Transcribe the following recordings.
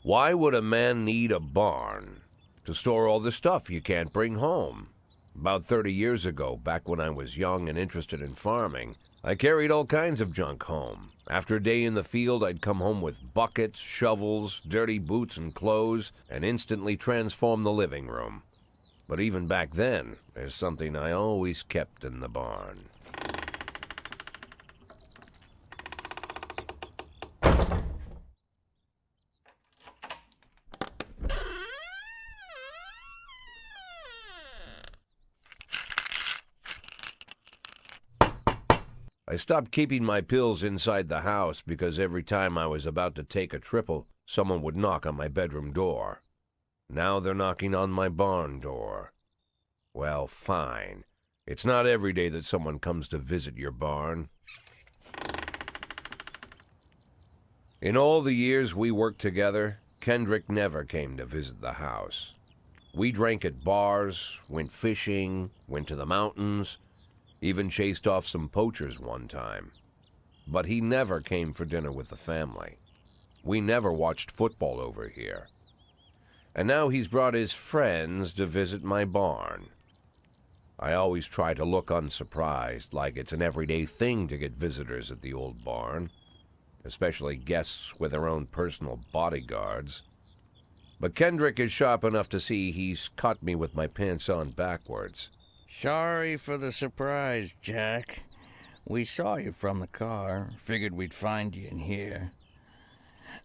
Why would a man need a barn? To store all the stuff you can't bring home. About 30 years ago, back when I was young and interested in farming, I carried all kinds of junk home. After a day in the field, I'd come home with buckets, shovels, dirty boots and clothes, and instantly transform the living room. But even back then, there's something I always kept in the barn. I stopped keeping my pills inside the house because every time I was about to take a triple, someone would knock on my bedroom door. Now they're knocking on my barn door. Well, fine. It's not every day that someone comes to visit your barn. In all the years we worked together, Kendrick never came to visit the house. We drank at bars, went fishing, went to the mountains, even chased off some poachers one time. But he never came for dinner with the family. We never watched football over here. And now he's brought his friends to visit my barn. I always try to look unsurprised, like it's an everyday thing to get visitors at the old barn, especially guests with their own personal bodyguards. But Kendrick is sharp enough to see he's caught me with my pants on backwards. Sorry for the surprise, Jack. We saw you from the car. Figured we'd find you in here.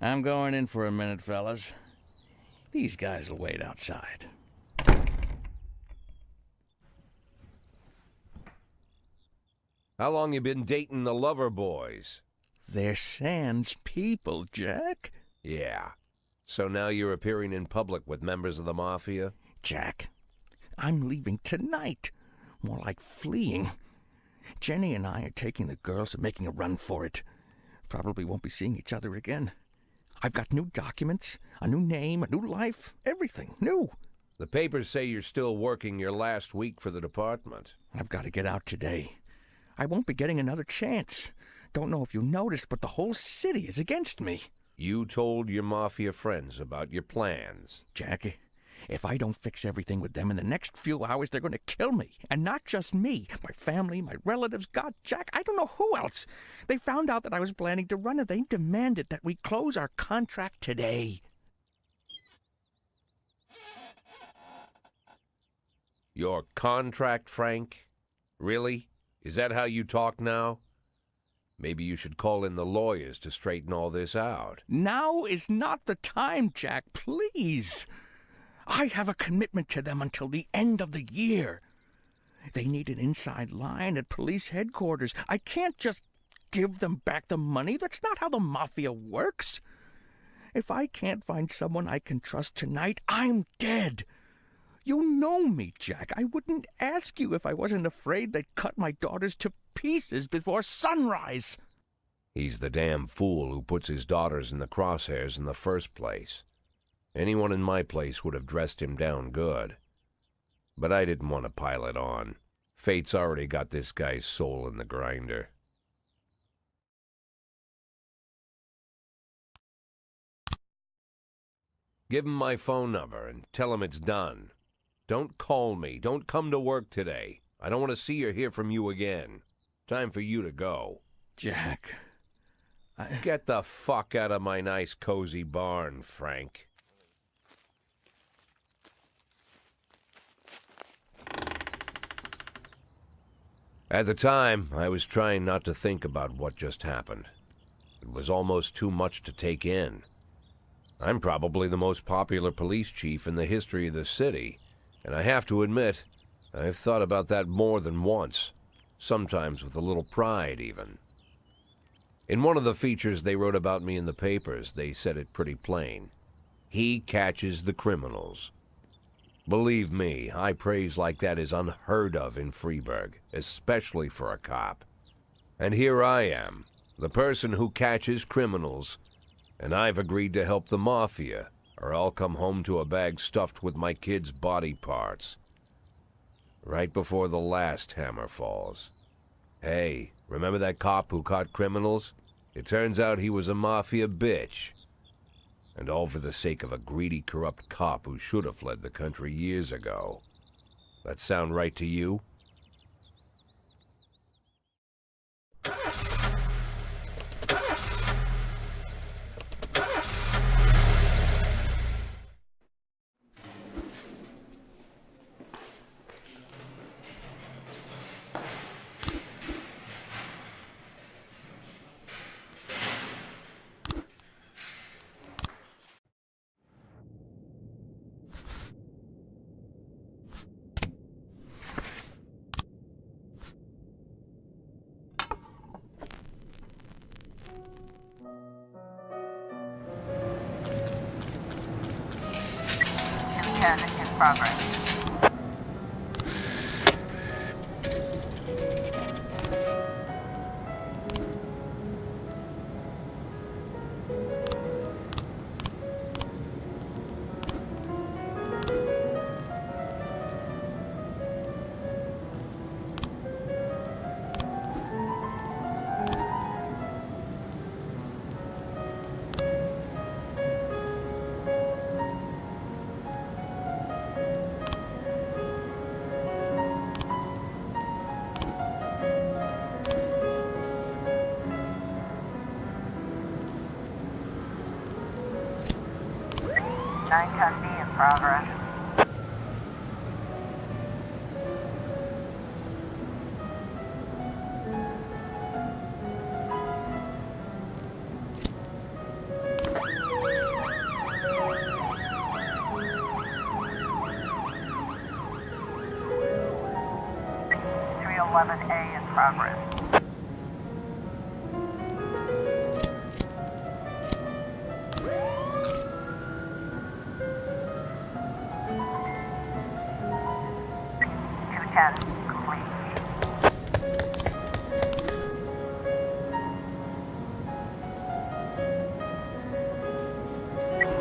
I'm going in for a minute, fellas. These guys will wait outside. How long you been dating the lover boys? They're sans people, Jack. Yeah. So now you're appearing in public with members of the mafia? Jack, I'm leaving tonight. More like fleeing. Jenny and I are taking the girls and making a run for it. Probably won't be seeing each other again. I've got new documents, a new name, a new life, everything new. The papers say you're still working your last week for the department. I've got to get out today. I won't be getting another chance. Don't know if you noticed, but the whole city is against me. You told your mafia friends about your plans. Jackie, if I don't fix everything with them in the next few hours, they're going to kill me. And not just me. My family, my relatives, God, Jack, I don't know who else. They found out that I was planning to run and they demanded that we close our contract today. Your contract, Frank? Really? Is that how you talk now? Maybe you should call in the lawyers to straighten all this out. Now is not the time, Jack, please. I have a commitment to them until the end of the year. They need an inside line at police headquarters. I can't just give them back the money. That's not how the mafia works. If I can't find someone I can trust tonight, I'm dead. You know me, Jack. I wouldn't ask you if I wasn't afraid they'd cut my daughters to pieces before sunrise. He's the damn fool who puts his daughters in the crosshairs in the first place. Anyone in my place would have dressed him down good. But I didn't want to pile it on. Fate's already got this guy's soul in the grinder. Give him my phone number and tell him it's done. Don't call me. Don't come to work today. I don't want to see or hear from you again. Time for you to go. Jack, Get the fuck out of my nice cozy barn, Frank. At the time, I was trying not to think about what just happened. It was almost too much to take in. I'm probably the most popular police chief in the history of the city, and I have to admit, I've thought about that more than once, sometimes with a little pride even. In one of the features they wrote about me in the papers, they said it pretty plain. He catches the criminals. Believe me, high praise like that is unheard of in Freeburg, especially for a cop. And here I am, the person who catches criminals, and I've agreed to help the mafia, or I'll come home to a bag stuffed with my kids' body parts. Right before the last hammer falls. Hey, remember that cop who caught criminals? It turns out he was a mafia bitch. And all for the sake of a greedy, corrupt cop who should have fled the country years ago. That sound right to you? In progress. In progress. A in progress. Complete.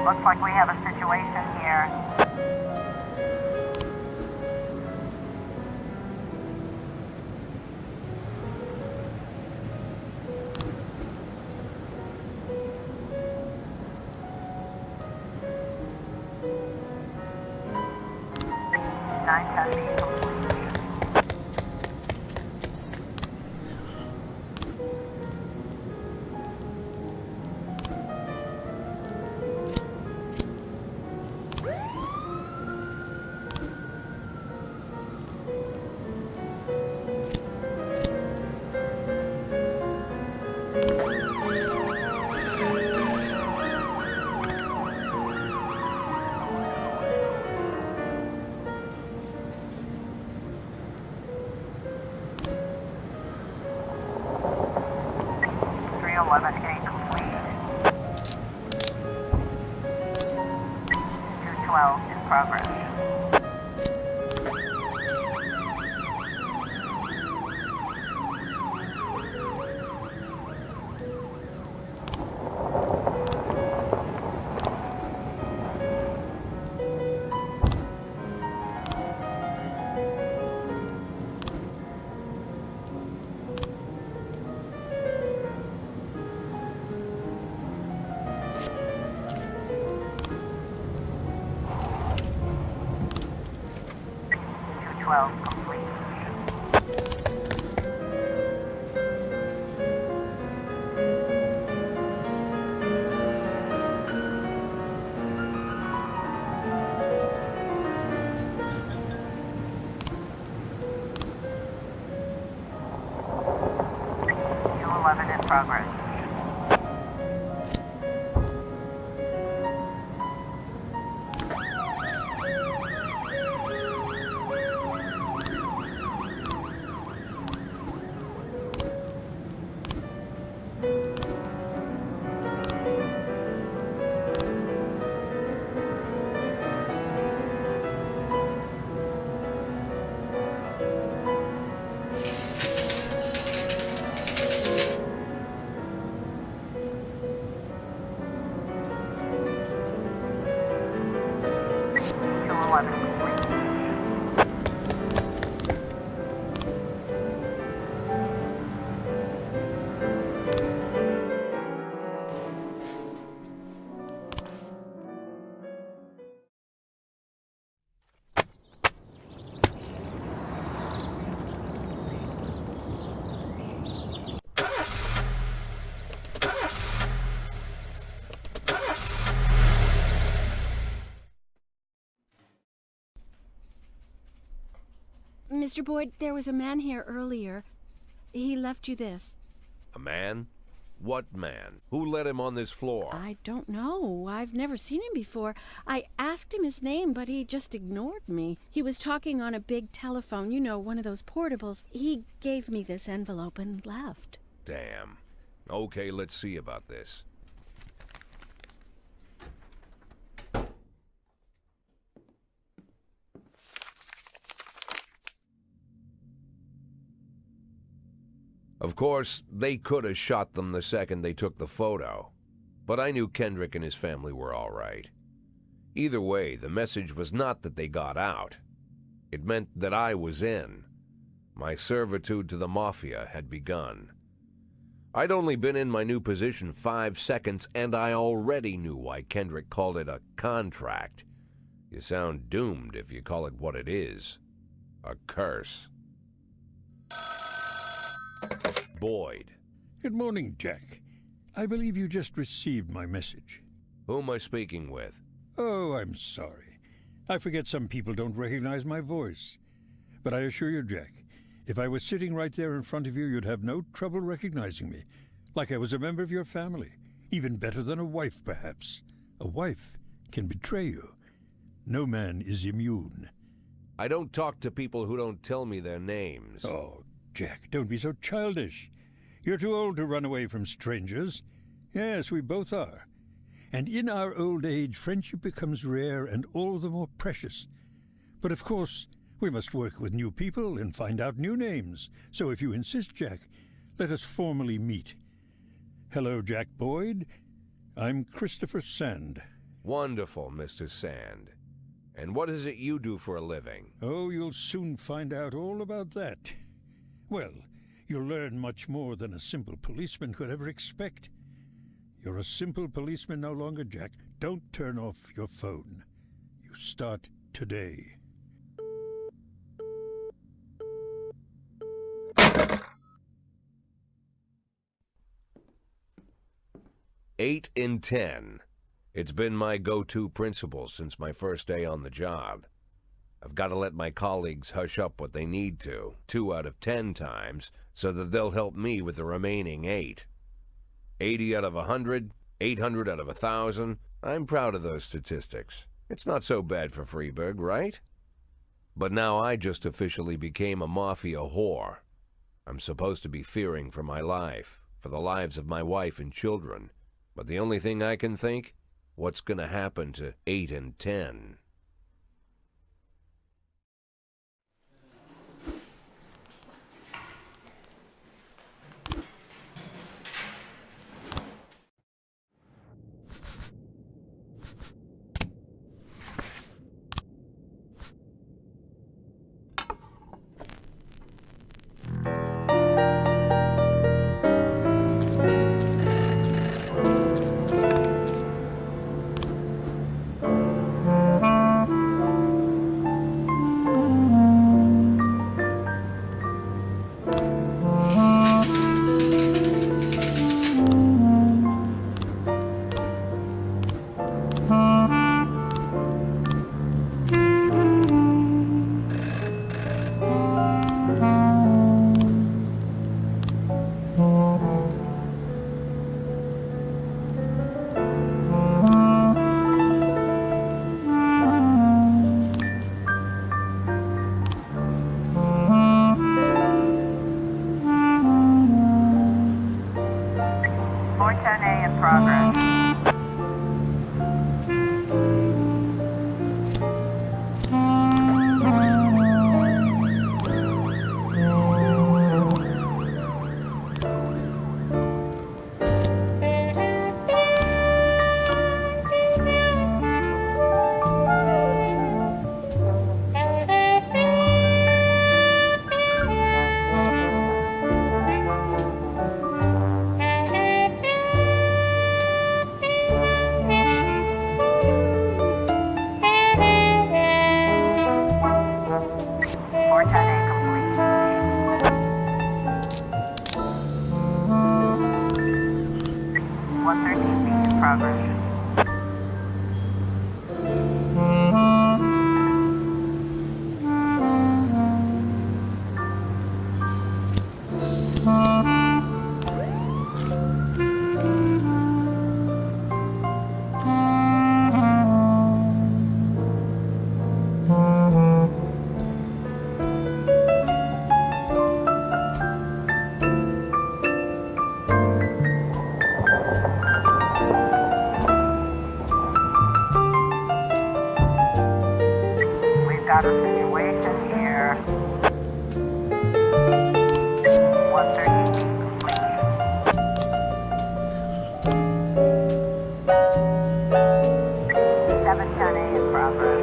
Looks like we have a situation here. Complete. 11A complete. 212 in progress. Complete. In progress. Mr. Boyd, there was a man here earlier. He left you this. A man? What man? Who let him on this floor? I don't know. I've never seen him before. I asked him his name, but he just ignored me. He was talking on a big telephone, you know, one of those portables. He gave me this envelope and left. Damn. Okay, let's see about this. Of course, they could have shot them the second they took the photo, but I knew Kendrick and his family were all right. Either way, the message was not that they got out. It meant that I was in. My servitude to the mafia had begun. I'd only been in my new position 5 seconds, and I already knew why Kendrick called it a contract. You sound doomed if you call it what it is. A curse. Boyd. Good morning, Jack. I believe you just received my message. Who am I speaking with? Oh, I'm sorry. I forget some people don't recognize my voice. But I assure you, Jack, if I was sitting right there in front of you, you'd have no trouble recognizing me. Like I was a member of your family. Even better than a wife, perhaps. A wife can betray you. No man is immune. I don't talk to people who don't tell me their names. Oh, Jack, don't be so childish. You're too old to run away from strangers. Yes, we both are. And in our old age, friendship becomes rare and all the more precious. But of course, we must work with new people and find out new names. So if you insist, Jack, let us formally meet. Hello, Jack Boyd. I'm Christopher Sand. Wonderful, Mr. Sand. And what is it you do for a living? Oh, you'll soon find out all about that. Well, you'll learn much more than a simple policeman could ever expect. You're a simple policeman no longer, Jack. Don't turn off your phone. You start today. Eight in 10. It's been my go-to principle since my first day on the job. I've got to let my colleagues hush up what they need to, 2 out of 10 times, so that they'll help me with the remaining 8. 80 out of 100, 800 out of 1,000. I'm proud of those statistics. It's not so bad for Freeburg, right? But now I just officially became a mafia whore. I'm supposed to be fearing for my life, for the lives of my wife and children. But the only thing I can think, what's going to happen to 8 and 10? got a situation here. 130 complete. 710A in progress.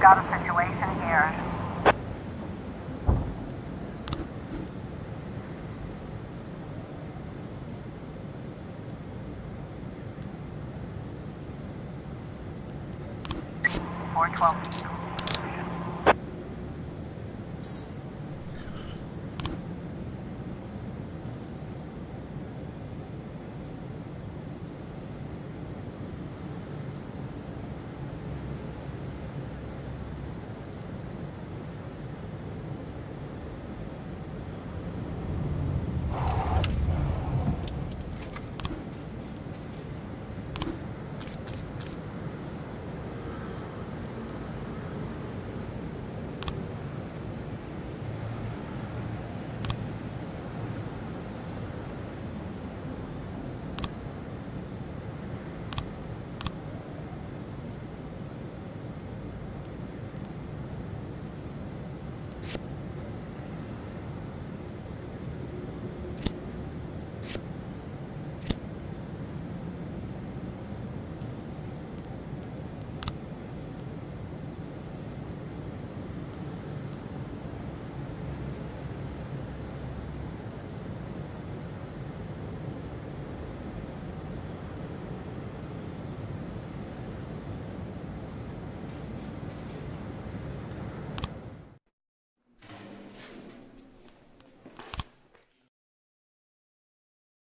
Got a situation here. .412